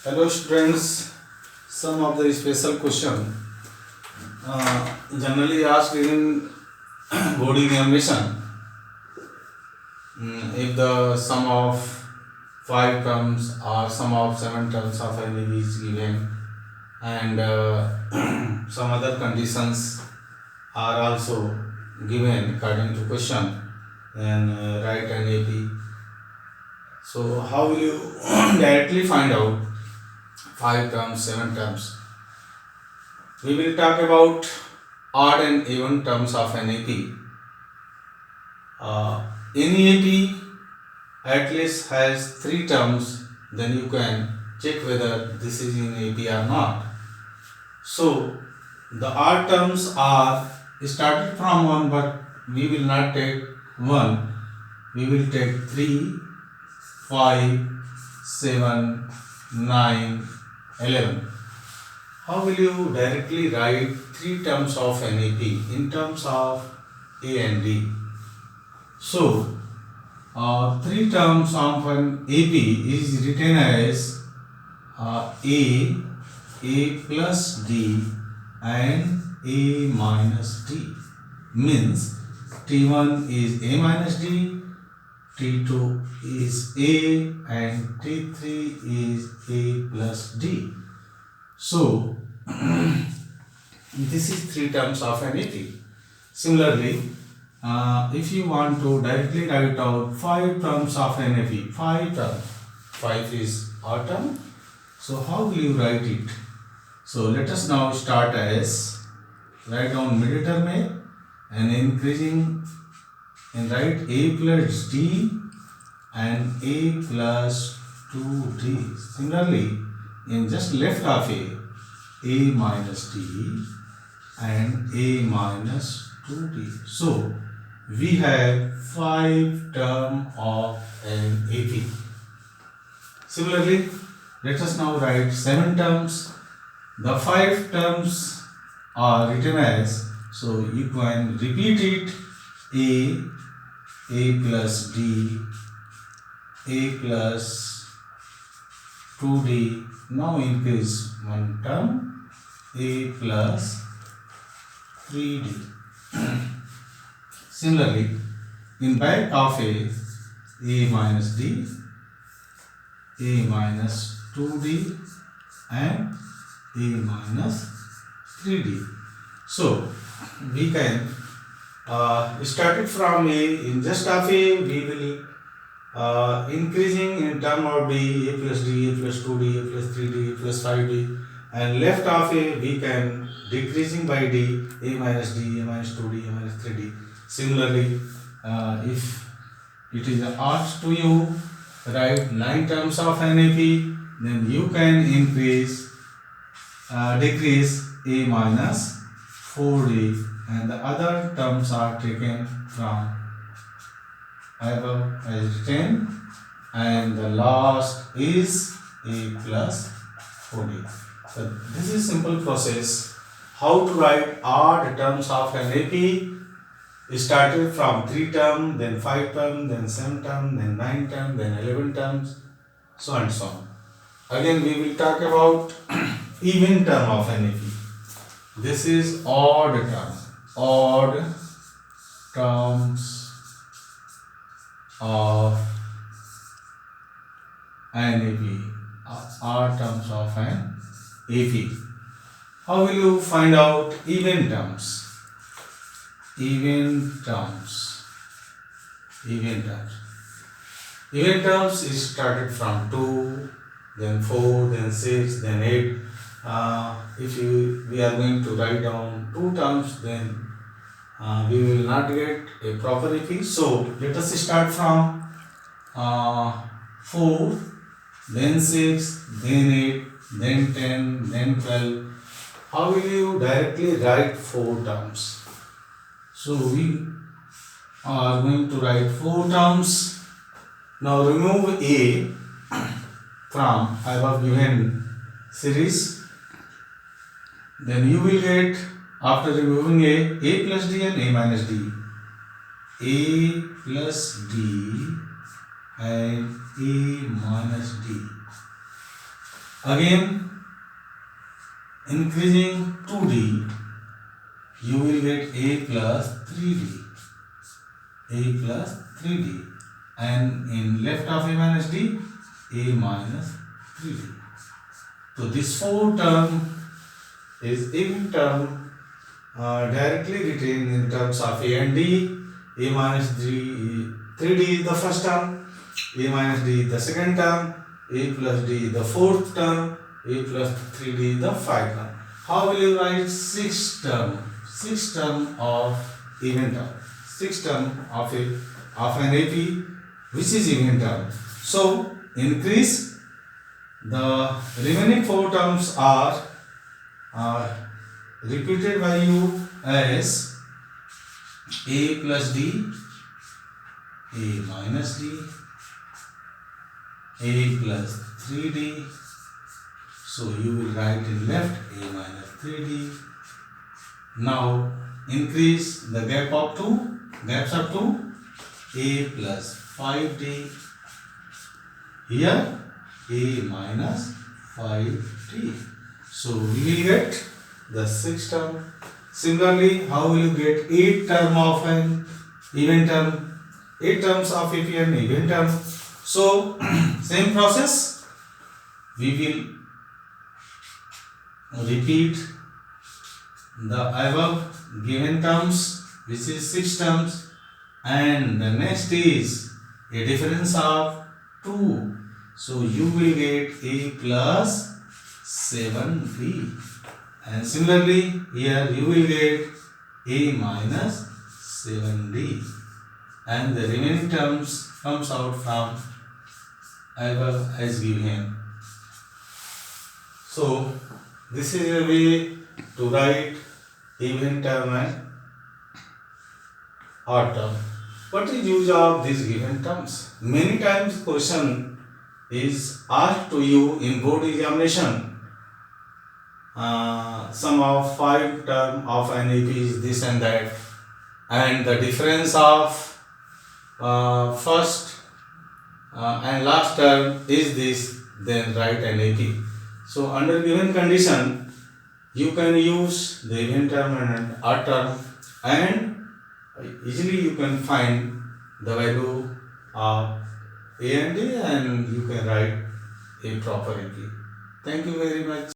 Hello students, some of the special question generally asked in board examination. If the sum of 5 terms or sum of 7 terms of any is given and some other conditions are also given according to question, then write an AP. So how will you directly find out 5 terms, 7 terms? We will talk about odd and even terms of an AP. Any AP at least has 3 terms, then you can check whether this is in AP or not. So the odd terms are started from 1, but we will not take 1. We will take 3, 5, 7, 9, 11. How will you directly write 3 terms of an AP in terms of A and D? So, 3 terms of an AP is written as A plus D and A minus D. Means T1 is A minus D, T2 is A and T3 is A plus D. So, this is 3 terms of an AP. Similarly, if you want to directly write out 5 terms of an AP, 5 terms, 5 is odd term. So, how will you write it? So, let us now start as write down middle term A and increasing and write A plus D and A plus 2D. Similarly, in just left of A minus D and A minus 2D. So, we have 5 term of an AP. Similarly, let us now write 7 terms. The 5 terms are written as, so you can repeat it, A plus D, A plus 2D, now increase 1 term, A plus 3D. Similarly, in back of A minus D, A minus 2D and A minus 3D. So, we can start it from A. In just of A, we will increasing in term of D, A plus D, A plus 2D, A plus 3D, A plus 5D, and left of A, we can decreasing by D, A minus D, A minus 2D, A minus 3D. Similarly, if it is asked to you write 9 terms of an AP, then you can decrease A minus 4D, and the other terms are taken from above as written, and the last is A plus 4D. So this is simple process how to write odd terms of an AP. Started from 3 term, then 5 term, then 7 term, then 9 term, then 11 terms, so and so on. Again we will talk about even term of an AP. This is odd term. Odd terms of an AP. Odd terms of an AP. How will you find out even terms? Even terms. Even terms is started from 2, then 4, then 6, then 8. If we are going to write down 2 terms, then we will not get a proper AP. So let us start from 4, then 6, then 8, then 10, then 12. How will you directly write 4 terms? So we are going to write 4 terms. Now remove A from above given series. Then you will get, after removing A plus D and A minus D. A plus D and A minus D. Again, increasing 2d, you will get a plus 3d, a plus 3d, and in left of a minus d, a minus 3d. So this 4 term is even term directly written in terms of a and d. A minus 3d is the first term, a minus d is the second term, a plus d is the fourth term, a plus 3d is the fifth term. How will you write 6 term? 6 term of even term. 6 term of an AP which is even term. So increase, the remaining 4 terms are repeated by you as a plus d, a minus d, a plus 3d. So you will write in left a minus 3d. Now increase the gaps of 2, a plus 5d. Here a minus 5d. So we will get the 6th term. Similarly, how will you get 8 term of an even term? 8 terms of AP and even term. So same process. We will repeat the above given terms, which is 6 terms, and the next is a difference of 2. So you will get a plus 7d, and similarly here you will get a minus 7d, and the remaining terms comes out from above as given. So this is a way to write even term and odd term. What is use of these given terms? Many times question is asked to you in board examination. Sum of 5 term of an AP is this and that, and the difference of first and last term is this, then write an AP. So under given condition, you can use the even term and odd term, and easily you can find the value of A and D, and you can write a proper AP. Thank you very much.